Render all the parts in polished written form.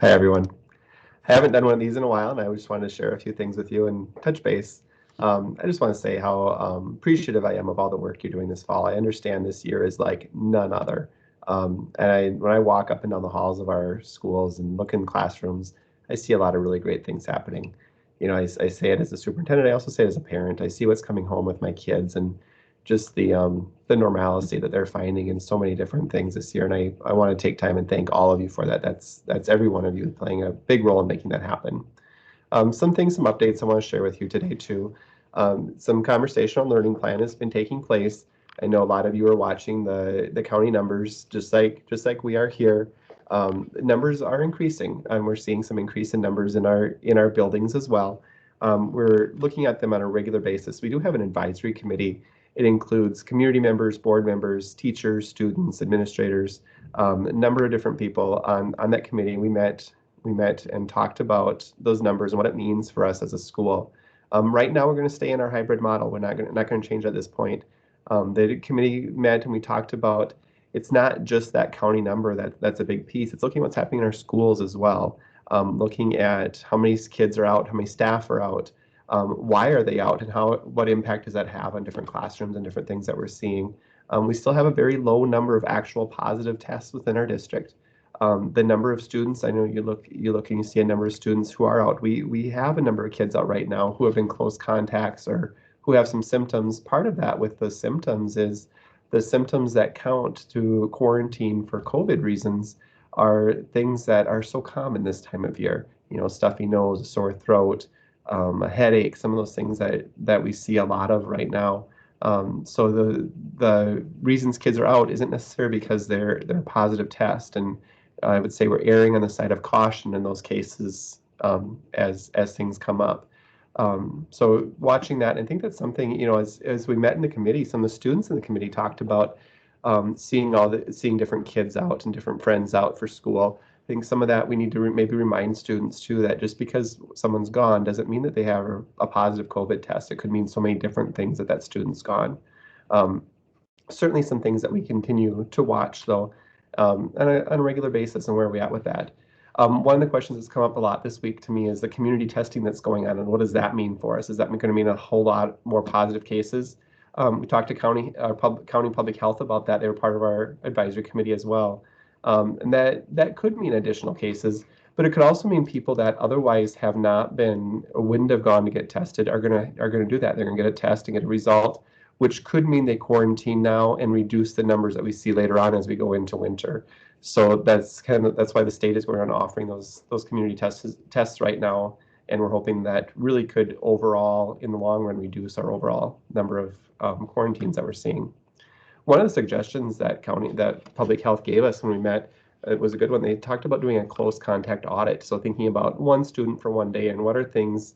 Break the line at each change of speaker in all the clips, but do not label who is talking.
Hi, everyone. I haven't done one of these in a while, and I just wanted to share a few things with you and touch base. I just want to say how appreciative I am of all the work you're doing this fall. I understand this year is like none other. When I walk up and down the halls of our schools and look in classrooms, I see a lot of really great things happening. I say it as a superintendent. I also say it as a parent. I see what's coming home with my kids and just the normalcy that they're finding in so many different things this year. And I want to take time and thank all of you for that. That's every one of you playing a big role in making that happen. Some things, some updates I want to share with you today too. Some conversational learning plan has been taking place. I know a lot of you are watching the county numbers, just like we are here. Numbers are increasing, and we're seeing some increase in numbers in our buildings as well. We're looking at them on a regular basis. We do have an advisory committee. It includes community members, board members, teachers, students, administrators, a number of different people on that committee. We met and talked about those numbers and what it means for us as a school. Right now, we're going to stay in our hybrid model. We're not going to change at this point. The committee met and we talked about it's not just that county number that's a big piece. It's looking at what's happening in our schools as well. Looking at how many kids are out, how many staff are out, why are they out, and what impact does that have on different classrooms and different things that we're seeing. We still have a very low number of actual positive tests within our district. The number of students, I know you look and you see a number of students who are out. We have a number of kids out right now who have been close contacts or who have some symptoms. Part of that with the symptoms is the symptoms that count to quarantine for COVID reasons are things that are so common this time of year. Stuffy nose, a sore throat, a headache, some of those things that we see a lot of right now. So the reasons kids are out isn't necessarily because they're a positive test, and I would say we're erring on the side of caution in those cases as things come up. So watching that, I think that's something, as we met in the committee, some of the students in the committee talked about seeing different kids out and different friends out for school. I think some of that we need to maybe remind students too that just because someone's gone doesn't mean that they have a positive COVID test. It could mean so many different things that student's gone. Certainly some things that we continue to watch though on a regular basis and where are we at with that. One of the questions that's come up a lot this week to me is the community testing that's going on and what does that mean for us? Is that going to mean a whole lot more positive cases? We talked to county public health about that. They were part of our advisory committee as well. And that could mean additional cases, but it could also mean people that otherwise wouldn't have gone to get tested are gonna do that. They're gonna get a test and get a result, which could mean they quarantine now and reduce the numbers that we see later on as we go into winter. So that's why the state is going on offering those community tests right now, and we're hoping that really could overall, in the long run, reduce our overall number of quarantines that we're seeing. One of the suggestions that public health gave us when we met, it was a good one. They talked about doing a close contact audit. So thinking about one student for one day and what are things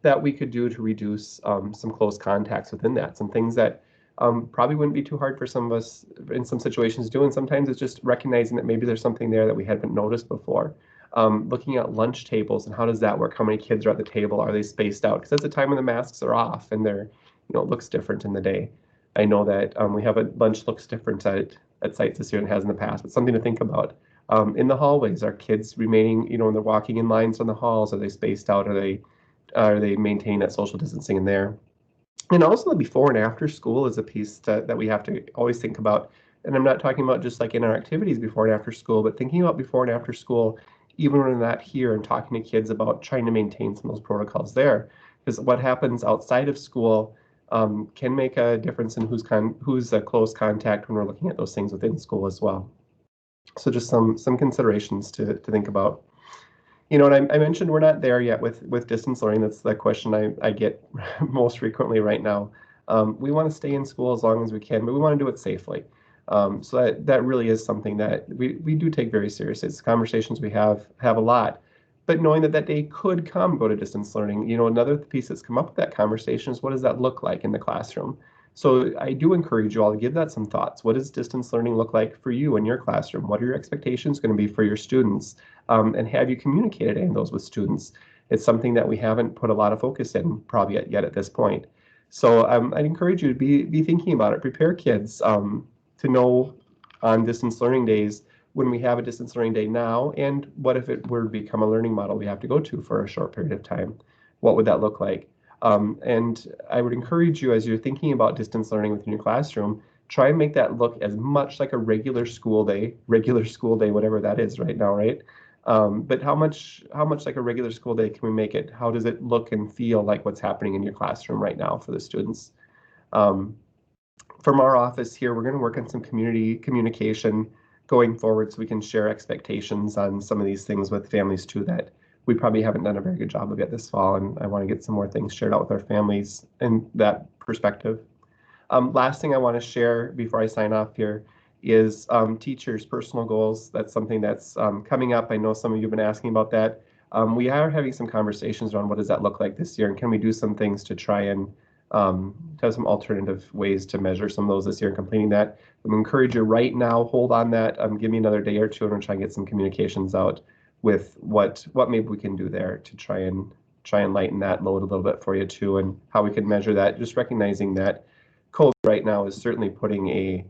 that we could do to reduce some close contacts within that. Some things that probably wouldn't be too hard for some of us in some situations to do. And sometimes it's just recognizing that maybe there's something there that we hadn't noticed before. Looking at lunch tables and how does that work? How many kids are at the table? Are they spaced out? Because that's the time when the masks are off and it looks different in the day. I know that we have a lunch looks different at sites this year than it has in the past, but something to think about. In the hallways, are kids remaining, when they're walking in lines on the halls, are they spaced out? Are they maintaining that social distancing in there? And also the before and after school is a piece that we have to always think about. And I'm not talking about just like in our activities before and after school, but thinking about before and after school, even when we're not here and talking to kids about trying to maintain some of those protocols there. Because what happens outside of school can make a difference in who's a close contact when we're looking at those things within school as well. So just some considerations to think about. And I mentioned we're not there yet with distance learning. That's the question I get most frequently right now. We want to stay in school as long as we can, but we want to do it safely. So that really is something that we do take very seriously. It's conversations we have a lot. But knowing that day could go to distance learning, another piece that's come up with that conversation is what does that look like in the classroom? So I do encourage you all to give that some thoughts. What does distance learning look like for you in your classroom? What are your expectations going to be for your students? And have you communicated any of those with students? It's something that we haven't put a lot of focus in probably yet at this point. So I'd encourage you to be thinking about it. Prepare kids to know on distance learning days when we have a distance learning day now, and what if it were to become a learning model we have to go to for a short period of time? What would that look like? And I would encourage you, as you're thinking about distance learning within your classroom, try and make that look as much like a regular school day, whatever that is right now, right? But how much like a regular school day can we make it? How does it look and feel like what's happening in your classroom right now for the students? From our office here, we're going to work on some community communication going forward so we can share expectations on some of these things with families too that we probably haven't done a very good job of yet this fall, and I want to get some more things shared out with our families in that perspective. Last thing I want to share before I sign off here is teachers' personal goals. That's something that's coming up. I know some of you have been asking about that. We are having some conversations around what does that look like this year, and can we do some things to try and have some alternative ways to measure some of those this year and completing that. I'm going to encourage you right now, hold on that. Give me another day or two, and we'll try and get some communications out with what maybe we can do there to try and lighten that load a little bit for you too, and how we can measure that. Just recognizing that COVID right now is certainly putting a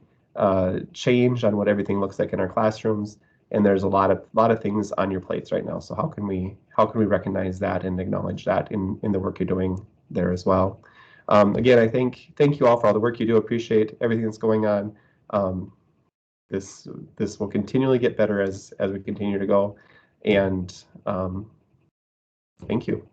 change on what everything looks like in our classrooms, and there's a lot of things on your plates right now. So how can we recognize that and acknowledge that in the work you're doing there as well? Again, I thank you all for all the work you do. Appreciate everything that's going on. This will continually get better as we continue to go, and thank you.